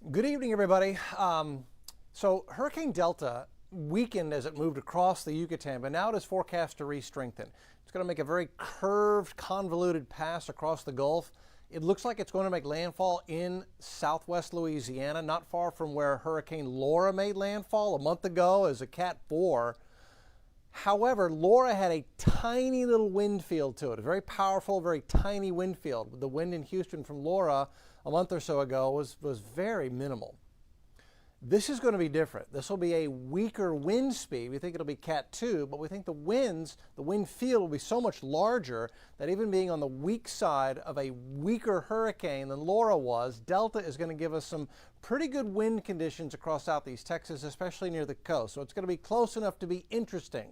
Good evening, everybody. So Hurricane Delta weakened as it moved across the Yucatan, but now it is forecast to re-strengthen. It's going to make a very curved, convoluted pass across the Gulf. It looks like it's going to make landfall in southwest Louisiana, not far from where Hurricane Laura made landfall a month ago as a Cat 4. However, Laura had a tiny little wind field to it, a very powerful, very tiny wind field. The wind in Houston from Laura a month or so ago was very minimal. This is going to be different. This will be a weaker wind speed. We think it'll be Cat 2, but we think the wind field will be so much larger that even being on the weak side of a weaker hurricane than Laura was, Delta is going to give us some pretty good wind conditions across southeast Texas, especially near the coast. So it's going to be close enough to be interesting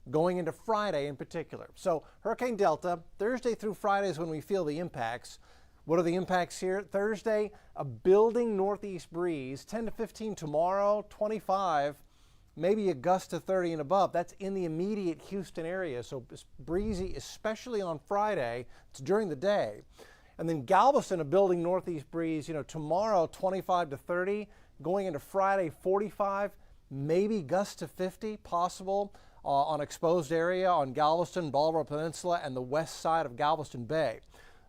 going into Friday in particular. So Hurricane Delta, Thursday through Friday is when we feel the impacts. What are the impacts here? Thursday, a building northeast breeze, 10 to 15 tomorrow, 25, maybe a gust to 30 and above. That's in the immediate Houston area, so it's breezy, especially on Friday. It's during the day. And then Galveston, a building northeast breeze, tomorrow, 25 to 30, going into Friday, 45, maybe gust to 50, possible on exposed area on Galveston, Bolivar Peninsula, and the west side of Galveston Bay.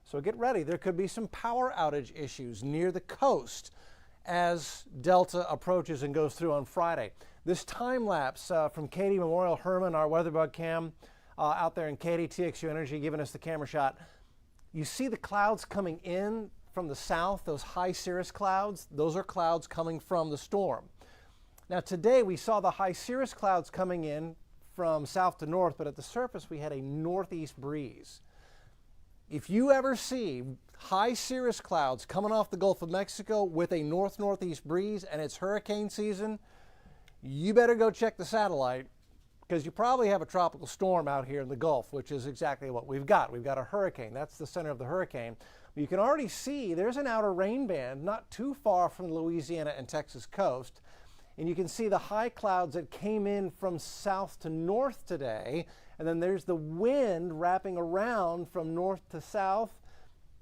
So get ready. There could be some power outage issues near the coast as Delta approaches and goes through on Friday. This time lapse from Katie Memorial Herman, our WeatherBug cam out there in Katy, TXU Energy, giving us the camera shot. You see the clouds coming in from the south, those high cirrus clouds. Those are clouds coming from the storm. Now today we saw the high cirrus clouds coming in from south to north, but at the surface we had a northeast breeze. If you ever see high cirrus clouds coming off the Gulf of Mexico with a north-northeast breeze and it's hurricane season, you better go check the satellite because you probably have a tropical storm out here in the Gulf, which is exactly what we've got. We've got a hurricane. That's the center of the hurricane. You can already see there's an outer rain band not too far from the Louisiana and Texas coast. And you can see the high clouds that came in from south to north today. And then there's the wind wrapping around from north to south.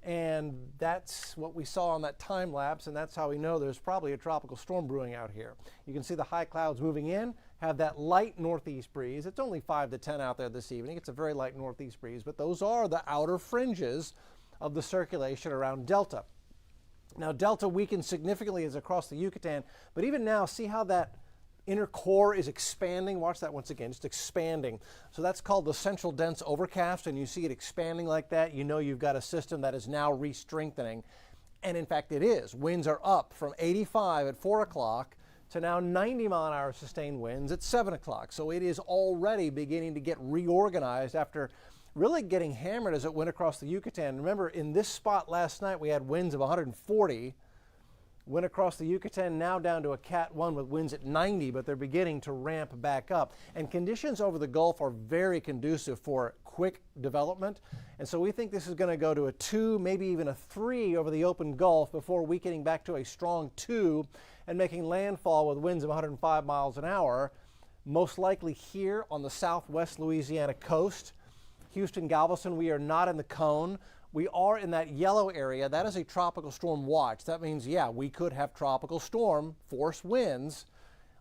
And that's what we saw on that time lapse. And that's how we know there's probably a tropical storm brewing out here. You can see the high clouds moving in, have that light northeast breeze. It's only 5 to 10 out there this evening. It's a very light northeast breeze. But those are the outer fringes of the circulation around Delta. Now, Delta weakened significantly as across the Yucatan, but even now, see how that inner core is expanding? Watch that once again, just expanding. So that's called the central dense overcast, and you see it expanding like that, you know you've got a system that is now re-strengthening. And in fact, it is. Winds are up from 85 at 4 o'clock to now 90-mile-an-hour sustained winds at 7 o'clock. So it is already beginning to get reorganized after really getting hammered as it went across the Yucatan. Remember, in this spot last night, we had winds of 140. Went across the Yucatan, now down to a Cat 1 with winds at 90, but they're beginning to ramp back up. And conditions over the Gulf are very conducive for quick development. And so we think this is going to go to a 2, maybe even a 3 over the open Gulf before weakening back to a strong 2 and making landfall with winds of 105 miles an hour, most likely here on the southwest Louisiana coast. Houston, Galveston, we are not in the cone. We are in that yellow area. That is a tropical storm watch. That means, yeah, we could have tropical storm force winds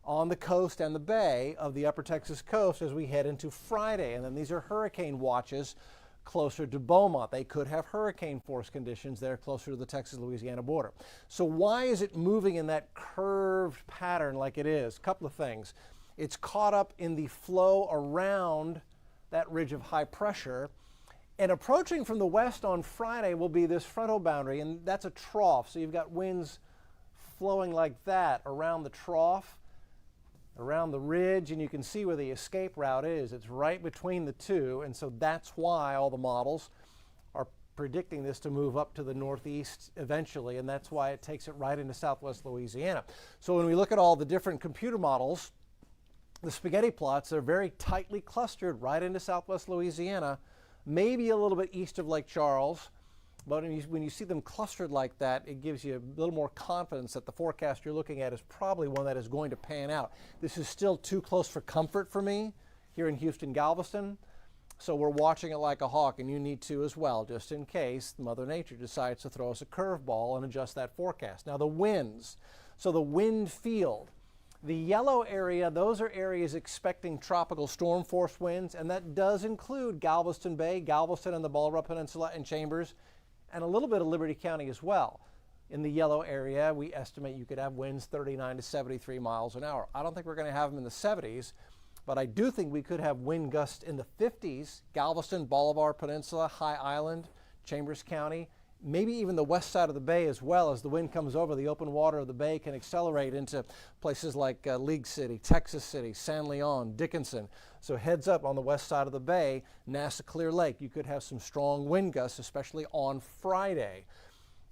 on the coast and the bay of the upper Texas coast as we head into Friday. And then these are hurricane watches closer to Beaumont. They could have hurricane force conditions there closer to the Texas-Louisiana border. So why is it moving in that curved pattern like it is? A couple of things. It's caught up in the flow around that ridge of high pressure. And approaching from the west on Friday will be this frontal boundary, and that's a trough. So you've got winds flowing like that around the trough, around the ridge, and you can see where the escape route is. It's right between the two, and so that's why all the models are predicting this to move up to the northeast eventually, and that's why it takes it right into southwest Louisiana. So when we look at all the different computer models, the spaghetti plots are very tightly clustered right into southwest Louisiana, maybe a little bit east of Lake Charles. But when you see them clustered like that, it gives you a little more confidence that the forecast you're looking at is probably one that is going to pan out. This is still too close for comfort for me here in Houston, Galveston. So we're watching it like a hawk, and you need to as well, just in case Mother Nature decides to throw us a curveball and adjust that forecast. Now the winds. So the wind field. The yellow area, those are areas expecting tropical storm force winds, and that does include Galveston Bay, Galveston and the Bolivar Peninsula and Chambers, and a little bit of Liberty County as well. In the yellow area, we estimate you could have winds 39 to 73 miles an hour. I don't think we're going to have them in the 70s, but I do think we could have wind gusts in the 50s, Galveston, Bolivar Peninsula, High Island, Chambers County, maybe even the west side of the bay as well. As the wind comes over, the open water of the bay can accelerate into places like League City, Texas City, San Leon, Dickinson. So heads up on the west side of the bay, Nassau Clear Lake, you could have some strong wind gusts, especially on Friday.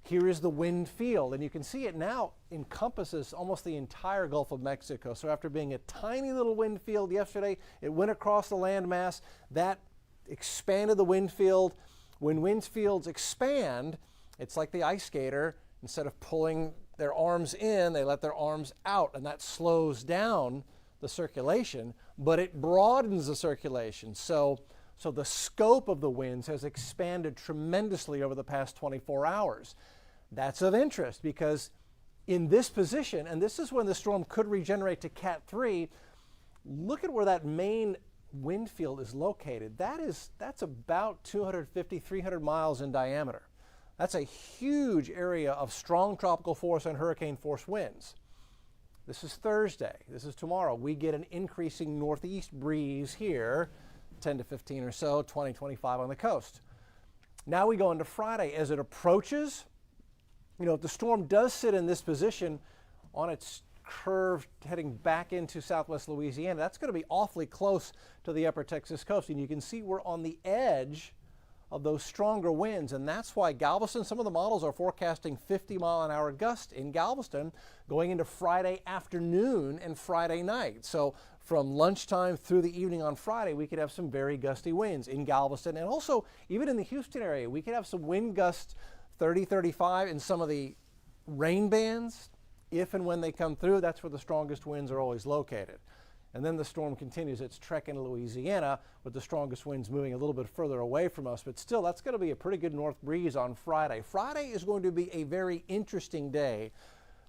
Here is the wind field, and you can see it now encompasses almost the entire Gulf of Mexico. So after being a tiny little wind field yesterday, it went across the landmass. That expanded the wind field. When wind fields expand, it's like the ice skater. Instead of pulling their arms in, they let their arms out, and that slows down the circulation, but it broadens the circulation. So the scope of the winds has expanded tremendously over the past 24 hours. That's of interest because in this position, and this is when the storm could regenerate to Cat 3, look at where that main wind field is located. That's about 250, 300 miles in diameter. That's a huge area of strong tropical force and hurricane force winds. This is Thursday. This is tomorrow. We get an increasing northeast breeze here, 10 to 15 or so, 20, 25 on the coast. Now we go into Friday. As it approaches, if the storm does sit in this position on its curve heading back into southwest Louisiana, that's going to be awfully close to the upper Texas coast. And you can see we're on the edge of those stronger winds, and that's why Galveston, some of the models are forecasting 50-mile-an-hour gusts in Galveston going into Friday afternoon and Friday night. So from lunchtime through the evening on Friday, we could have some very gusty winds in Galveston, and also even in the Houston area, we could have some wind gusts 30, 35 in some of the rain bands. If and when they come through, that's where the strongest winds are always located. And then the storm continues its trek into Louisiana with the strongest winds moving a little bit further away from us. But still, that's going to be a pretty good north breeze on Friday. Friday is going to be a very interesting day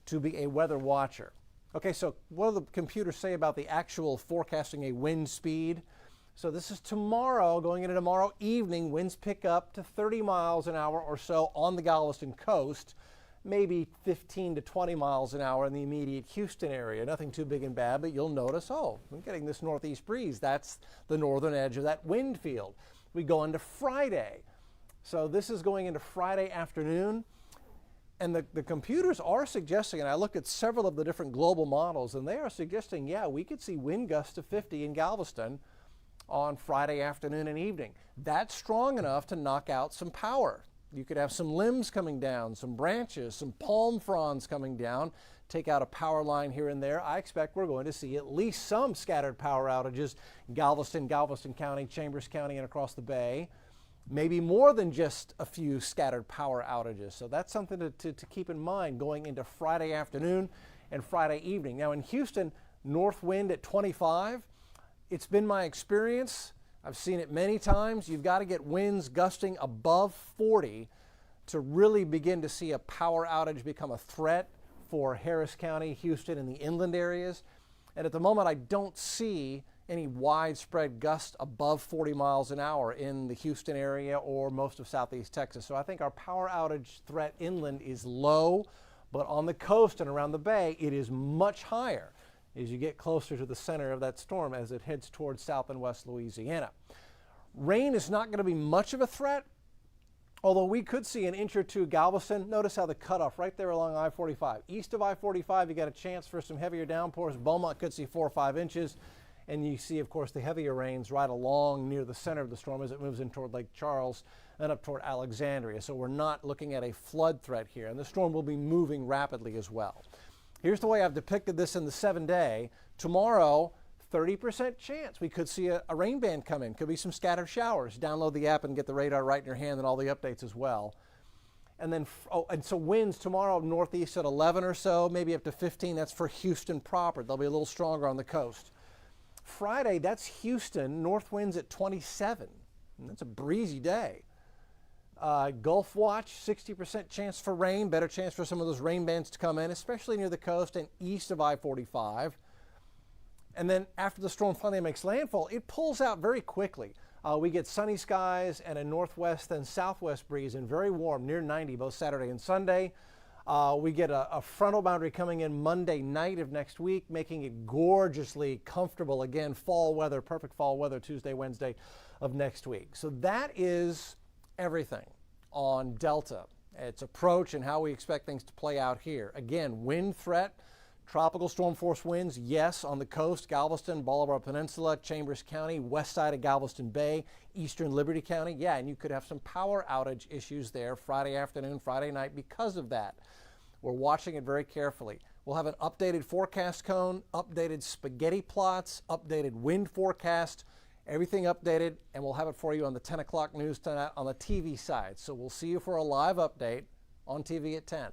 to be a weather watcher. Okay, so what do the computers say about the actual forecasting a wind speed? So this is tomorrow, going into tomorrow evening, winds pick up to 30 miles an hour or so on the Galveston coast, maybe 15 to 20 miles an hour in the immediate Houston area. Nothing too big and bad, but you'll notice, I'm getting this northeast breeze. That's the northern edge of that wind field. We go into Friday. So this is going into Friday afternoon. And the computers are suggesting, and I looked at several of the different global models, and they are suggesting, we could see wind gusts to 50 in Galveston on Friday afternoon and evening. That's strong enough to knock out some power. You could have some limbs coming down, some branches, some palm fronds coming down, take out a power line here and there. I expect we're going to see at least some scattered power outages, Galveston County, Chambers County, and across the bay. Maybe more than just a few scattered power outages. So that's something to keep in mind going into Friday afternoon and Friday evening. Now in Houston, north wind at 25. It's been my experience. I've seen it many times. You've got to get winds gusting above 40 to really begin to see a power outage become a threat for Harris County, Houston, and the inland areas. And at the moment, I don't see any widespread gusts above 40 miles an hour in the Houston area or most of southeast Texas. So I think our power outage threat inland is low, but on the coast and around the bay, it is much higher as you get closer to the center of that storm as it heads towards south and west Louisiana. Rain is not going to be much of a threat, although we could see an inch or two Galveston. Notice how the cutoff right there along I-45. East of I-45, you got a chance for some heavier downpours. Beaumont could see 4 or 5 inches. And you see, of course, the heavier rains right along near the center of the storm as it moves in toward Lake Charles and up toward Alexandria. So we're not looking at a flood threat here. And the storm will be moving rapidly as well. Here's the way I've depicted this in the 7-day. Tomorrow, 30% chance we could see a rain band come in. Could be some scattered showers. Download the app and get the radar right in your hand and all the updates as well. And then, and so winds tomorrow northeast at 11 or so, maybe up to 15. That's for Houston proper. They'll be a little stronger on the coast. Friday, that's Houston, north winds at 27. And that's a breezy day. Gulf watch, 60% chance for rain, better chance for some of those rain bands to come in, especially near the coast and east of I-45. And then after the storm finally makes landfall, it pulls out very quickly. We get sunny skies and a northwest and southwest breeze and very warm, near 90 both Saturday and Sunday. We get a frontal boundary coming in Monday night of next week, making it gorgeously comfortable. Again, fall weather, perfect fall weather Tuesday, Wednesday of next week. So that is everything on Delta, its approach and how we expect things to play out here. Again, wind threat, tropical storm force winds, yes, on the coast, Galveston, Bolivar Peninsula, Chambers County, west side of Galveston Bay, eastern Liberty County. Yeah, and you could have some power outage issues there Friday afternoon, Friday night because of that. We're watching it very carefully. We'll have an updated forecast cone, updated spaghetti plots, updated wind forecast, everything updated, and we'll have it for you on the 10 o'clock news tonight on the TV side. So we'll see you for a live update on TV at 10.